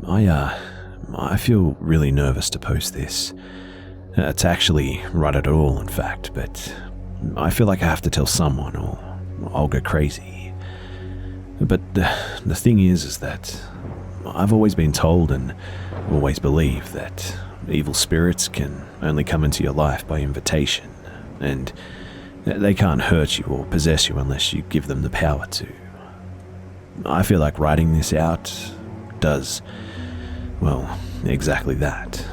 I feel really nervous to post this. To actually write it all, in fact, but I feel like I have to tell someone or I'll go crazy. But the thing is that I've always been told and always believed that evil spirits can only come into your life by invitation, and they can't hurt you or possess you unless you give them the power to. I feel like writing this out does, well, exactly that.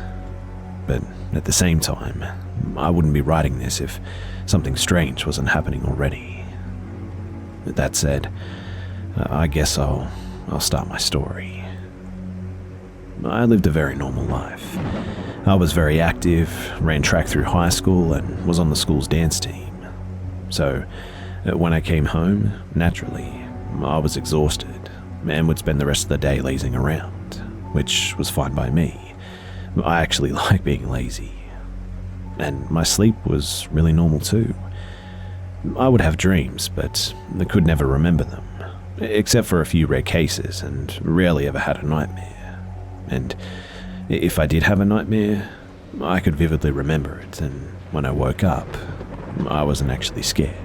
But at the same time, I wouldn't be writing this if something strange wasn't happening already. That said, I guess I'll start my story. I lived a very normal life. I was very active, ran track through high school, and was on the school's dance team. So, when I came home, naturally, I was exhausted and would spend the rest of the day lazing around, which was fine by me. I actually like being lazy. And my sleep was really normal too. I would have dreams, but I could never remember them, except for a few rare cases, and rarely ever had a nightmare. And if I did have a nightmare, I could vividly remember it, and when I woke up, I wasn't actually scared.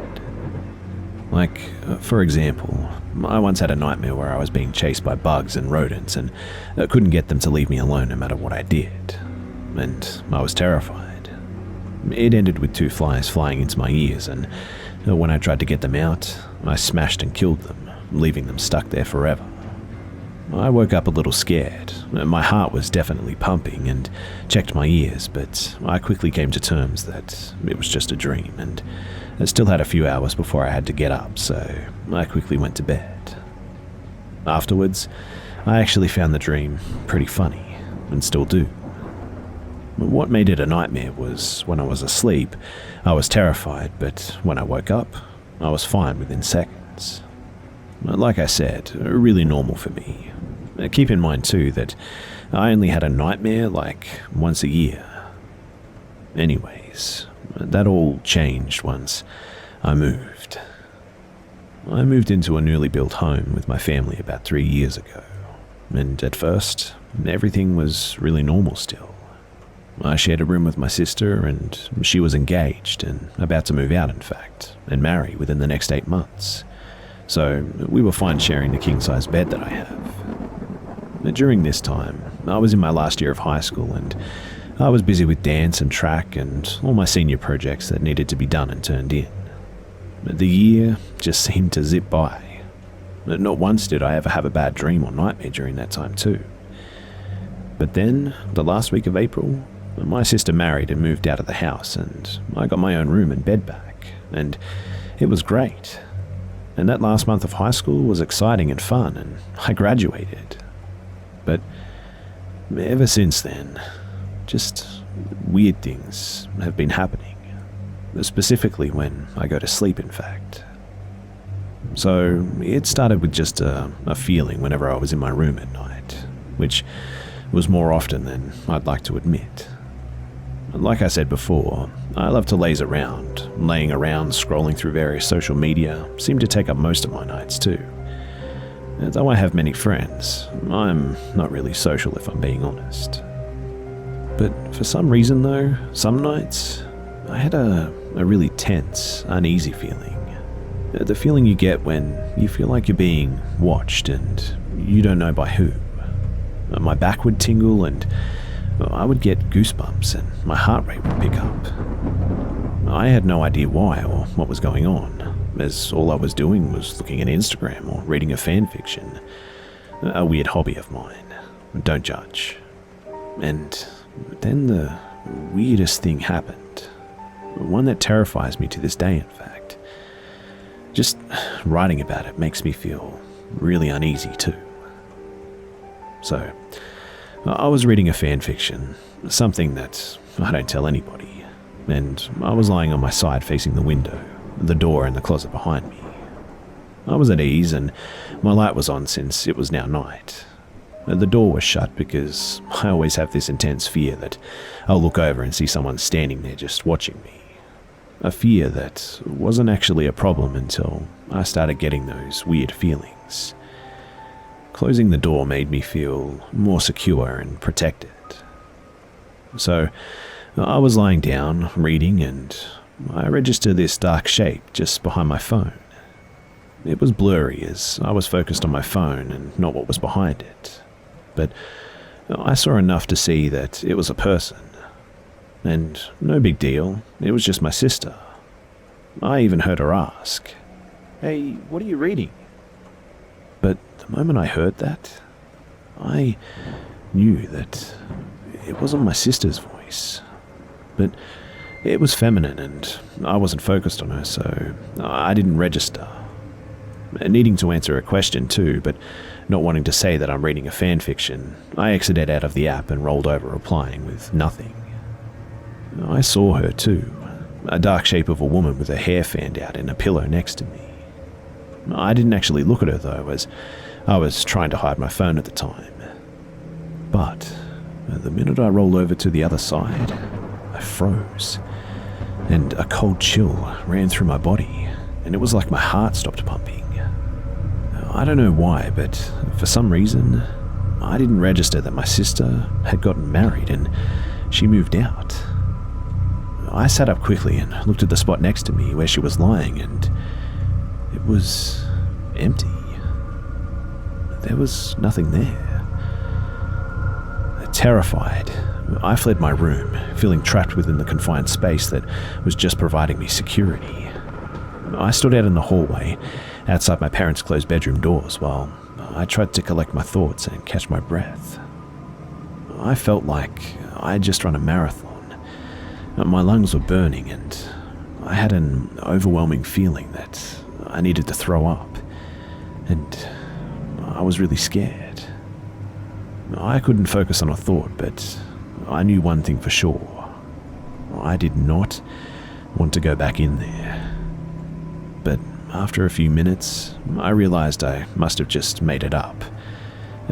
Like, for example, I once had a nightmare where I was being chased by bugs and rodents and couldn't get them to leave me alone no matter what I did. And I was terrified. It ended with 2 flies flying into my ears, and when I tried to get them out, I smashed and killed them, leaving them stuck there forever. I woke up a little scared. My heart was definitely pumping and checked my ears, but I quickly came to terms that it was just a dream, and I still had a few hours before I had to get up, so I quickly went to bed. Afterwards, I actually found the dream pretty funny, and still do. What made it a nightmare was when I was asleep, I was terrified, but when I woke up, I was fine within seconds. Like I said, really normal for me. Keep in mind too that I only had a nightmare like once a year. Anyways, that all changed once I moved. I moved into a newly built home with my family about 3 years ago, and at first, everything was really normal still. I shared a room with my sister, and she was engaged and about to move out, in fact, and marry within the next 8 months. So we were fine sharing the king-size bed that I have. During this time, I was in my last year of high school, and I was busy with dance and track and all my senior projects that needed to be done and turned in. The year just seemed to zip by. Not once did I ever have a bad dream or nightmare during that time too. But then, the last week of April, my sister married and moved out of the house, and I got my own room and bed back, and it was great. And that last month of high school was exciting and fun, and I graduated. But ever since then, just weird things have been happening. Specifically when I go to sleep, in fact. So it started with just a feeling whenever I was in my room at night, which was more often than I'd like to admit. Like I said before, I love to laze around. Laying around, scrolling through various social media seemed to take up most of my nights too. Though I have many friends, I'm not really social if I'm being honest. But for some reason though, some nights, I had a really tense, uneasy feeling. The feeling you get when you feel like you're being watched and you don't know by who. My back would tingle and I would get goosebumps and my heart rate would pick up. I had no idea why or what was going on, as all I was doing was looking at Instagram or reading a fan fiction. A weird hobby of mine. Don't judge. And then the weirdest thing happened. One that terrifies me to this day, in fact. Just writing about it makes me feel really uneasy too. So, I was reading a fan fiction, something that I don't tell anybody, and I was lying on my side facing the window, the door and the closet behind me. I was at ease and my light was on since it was now night. The door was shut because I always have this intense fear that I'll look over and see someone standing there just watching me. A fear that wasn't actually a problem until I started getting those weird feelings. closing the door made me feel more secure and protected. So I was lying down, reading, and I registered this dark shape just behind my phone. It was blurry as I was focused on my phone and not what was behind it, but I saw enough to see that it was a person. And no big deal, it was just my sister. I even heard her ask, "Hey, what are you reading?" But the moment I heard that, I knew that it wasn't my sister's voice. But it was feminine and I wasn't focused on her, so I didn't register. Needing to answer a question too, but not wanting to say that I'm reading a fan fiction, I exited out of the app and rolled over replying with nothing. I saw her too, a dark shape of a woman with her hair fanned out in a pillow next to me. I didn't actually look at her though, as I was trying to hide my phone at the time. But the minute I rolled over to the other side, I froze, and a cold chill ran through my body, and it was like my heart stopped pumping. I don't know why, but for some reason, I didn't register that my sister had gotten married and she moved out. I sat up quickly and looked at the spot next to me where she was lying, and it was empty. There was nothing there. Terrified, I fled my room, feeling trapped within the confined space that was just providing me security. I stood out in the hallway, outside my parents' closed bedroom doors, while I tried to collect my thoughts and catch my breath. I felt like I had just run a marathon. My lungs were burning, and I had an overwhelming feeling that I needed to throw up, and I was really scared. I couldn't focus on a thought, but I knew one thing for sure. I did not want to go back in there. But after a few minutes, I realized I must have just made it up,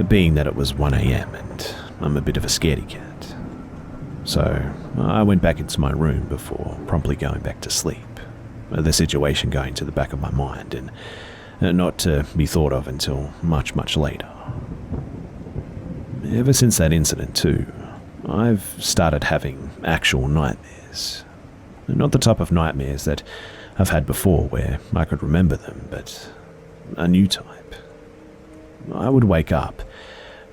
being that it was 1 a.m. and I'm a bit of a scaredy cat. So I went back into my room before promptly going back to sleep, the situation going to the back of my mind and not to be thought of until much, much later. Ever since that incident too, I've started having actual nightmares. Not the type of nightmares that I've had before where I could remember them, but a new type. I would wake up,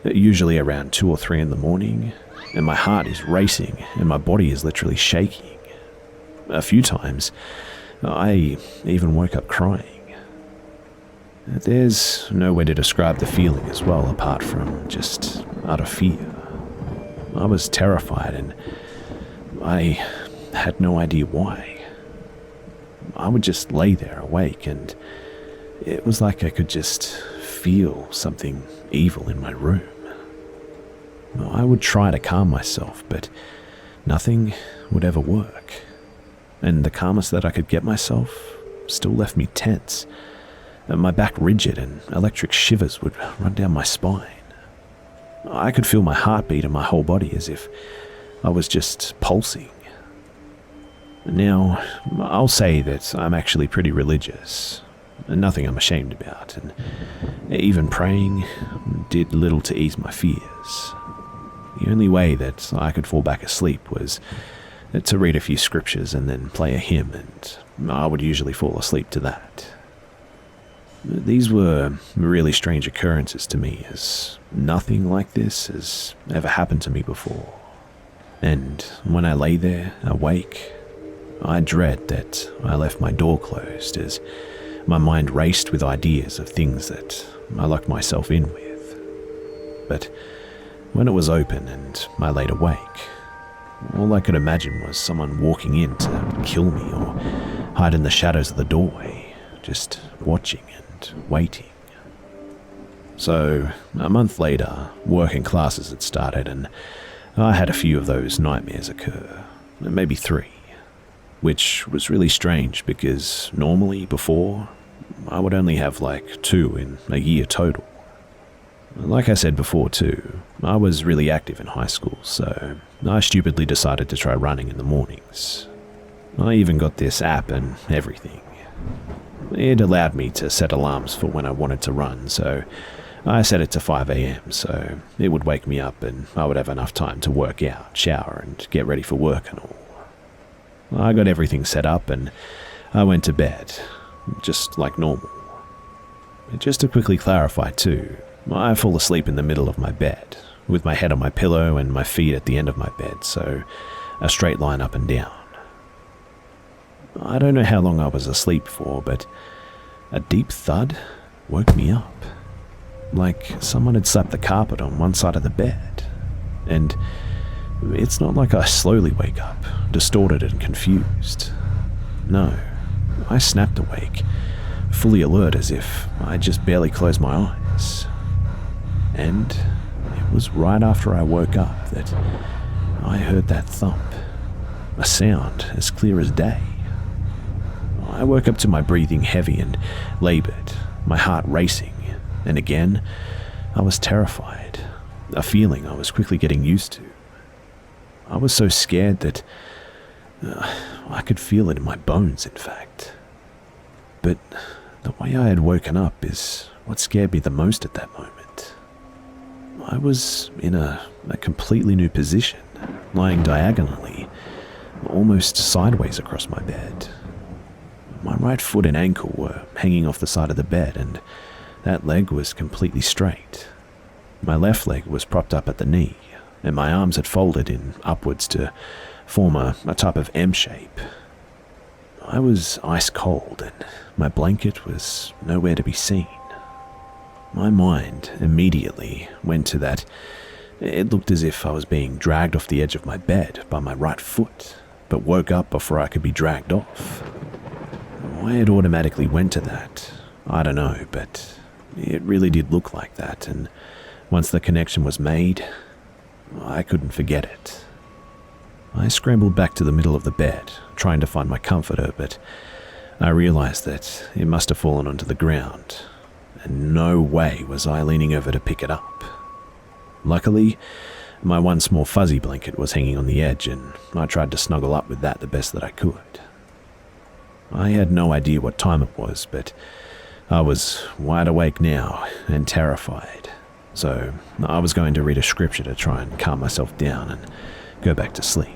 usually around 2 or 3 in the morning, and my heart is racing and my body is literally shaking. A few times, I even woke up crying. There's no way to describe the feeling as well apart from just utter fear. I was terrified and I had no idea why. I would just lay there awake and it was like I could just feel something evil in my room. I would try to calm myself, but nothing would ever work. And the calmest that I could get myself still left me tense. My back rigid and electric shivers would run down my spine. I could feel my heartbeat in my whole body as if I was just pulsing. Now, I'll say that I'm actually pretty religious, nothing I'm ashamed about, and even praying did little to ease my fears. The only way that I could fall back asleep was to read a few scriptures and then play a hymn, and I would usually fall asleep to that. These were really strange occurrences to me, as nothing like this has ever happened to me before. And when I lay there, awake, I dread that I left my door closed, as my mind raced with ideas of things that I locked myself in with. But when it was open and I laid awake, all I could imagine was someone walking in to kill me or hide in the shadows of the doorway, just watching and waiting. So, a month later, working classes had started and I had a few of those nightmares occur, maybe 3, which was really strange because normally before, I would only have like 2 in a year total. Like I said before too, I was really active in high school, so I stupidly decided to try running in the mornings. I even got this app and everything. It allowed me to set alarms for when I wanted to run, so I set it to 5 a.m, so it would wake me up and I would have enough time to work out, shower, and get ready for work and all. I got everything set up and I went to bed, just like normal. Just to quickly clarify too, I fall asleep in the middle of my bed, with my head on my pillow and my feet at the end of my bed, so a straight line up and down. I don't know how long I was asleep for, but a deep thud woke me up. Like someone had slapped the carpet on one side of the bed. And it's not like I slowly wake up, distorted and confused. No, I snapped awake, fully alert as if I just barely closed my eyes. And it was right after I woke up that I heard that thump, a sound as clear as day. I woke up to my breathing heavy and labored, my heart racing, and again, I was terrified, a feeling I was quickly getting used to. I was so scared that I could feel it in my bones, in fact. But the way I had woken up is what scared me the most at that moment. I was in a completely new position, lying diagonally, almost sideways across my bed. My right foot and ankle were hanging off the side of the bed, and that leg was completely straight. My left leg was propped up at the knee, and my arms had folded in upwards to form a type of M shape. I was ice cold, and my blanket was nowhere to be seen. My mind immediately went to that. It looked as if I was being dragged off the edge of my bed by my right foot, but woke up before I could be dragged off. Why it automatically went to that, I don't know, but it really did look like that, and once the connection was made, I couldn't forget it. I scrambled back to the middle of the bed, trying to find my comforter, but I realized that it must have fallen onto the ground, and no way was I leaning over to pick it up. Luckily, my one small fuzzy blanket was hanging on the edge, and I tried to snuggle up with that the best that I could. I had no idea what time it was, but I was wide awake now and terrified, so I was going to read a scripture to try and calm myself down and go back to sleep.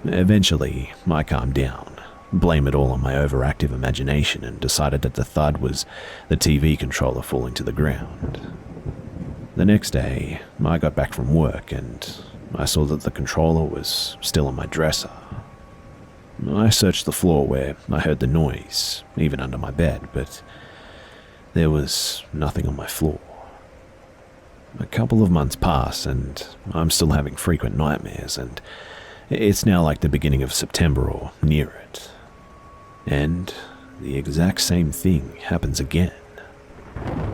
Eventually, I calmed down, blamed it all on my overactive imagination, and decided that the thud was the TV controller falling to the ground. The next day, I got back from work and I saw that the controller was still on my dresser. I searched the floor where I heard the noise, even under my bed, but there was nothing on my floor. A couple of months pass and I'm still having frequent nightmares, and it's now like the beginning of September or near it. And the exact same thing happens again.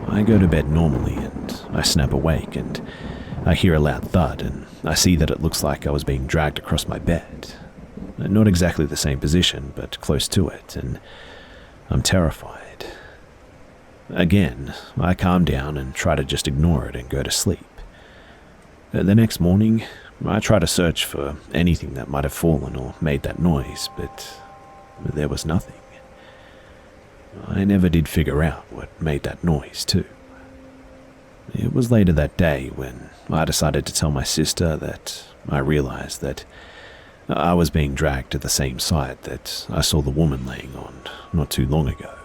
I go to bed normally and I snap awake and I hear a loud thud and I see that it looks like I was being dragged across my bed. Not exactly the same position, but close to it, and I'm terrified. Again, I calm down and try to just ignore it and go to sleep. The next morning, I try to search for anything that might have fallen or made that noise, but there was nothing. I never did figure out what made that noise, too. It was later that day when I decided to tell my sister that I realized that I was being dragged to the same side that I saw the woman laying on not too long ago.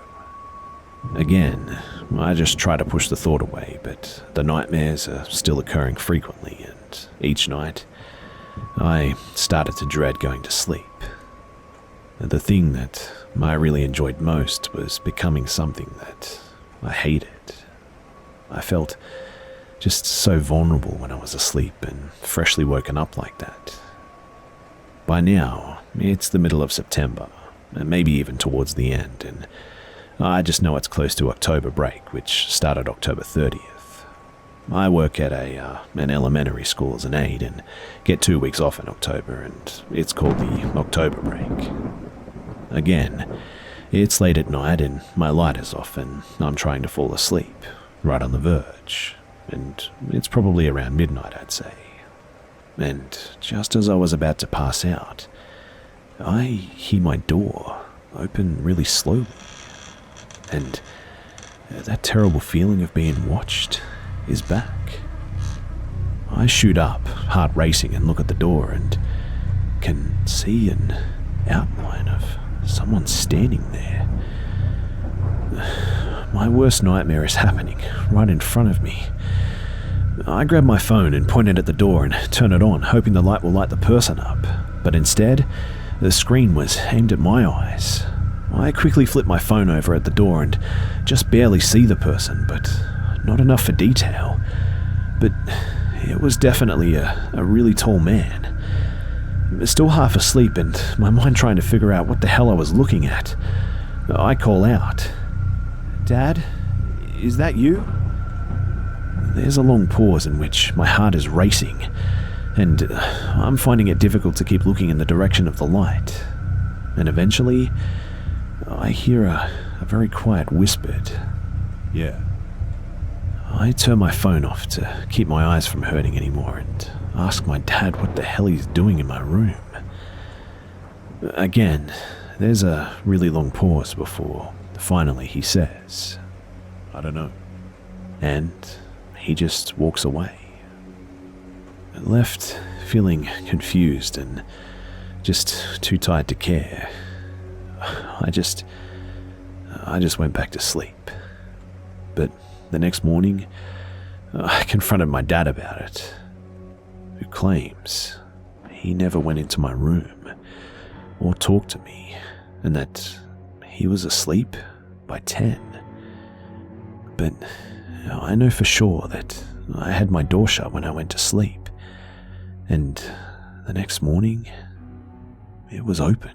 Again, I just try to push the thought away, but the nightmares are still occurring frequently, and each night, I started to dread going to sleep. The thing that I really enjoyed most was becoming something that I hated. I felt just so vulnerable when I was asleep and freshly woken up like that. By now, it's the middle of September, and maybe even towards the end, and I just know it's close to October break, which started October 30th. I work at an elementary school as an aide and get 2 weeks off in October, and it's called the October break. Again, it's late at night and my light is off and I'm trying to fall asleep, right on the verge, and it's probably around midnight, I'd say. And just as I was about to pass out, I hear my door open really slowly. And that terrible feeling of being watched is back. I shoot up, heart racing, and look at the door and can see an outline of someone standing there. My worst nightmare is happening right in front of me. I grab my phone and point it at the door and turn it on, hoping the light will light the person up. But instead, the screen was aimed at my eyes. I quickly flip my phone over at the door and just barely see the person, but not enough for detail. But it was definitely a really tall man. Still half asleep and my mind trying to figure out what the hell I was looking at. I call out, "Dad, is that you?" There's a long pause in which my heart is racing, and I'm finding it difficult to keep looking in the direction of the light. And eventually, I hear a very quiet whispered, "Yeah." I turn my phone off to keep my eyes from hurting anymore and ask my dad what the hell he's doing in my room. Again, there's a really long pause before finally he says, "I don't know." And he just walks away. Left feeling confused and just too tired to care, I just went back to sleep. But the next morning, I confronted my dad about it, who claims he never went into my room or talked to me, and that he was asleep by 10. But I know for sure that I had my door shut when I went to sleep, and the next morning, it was open.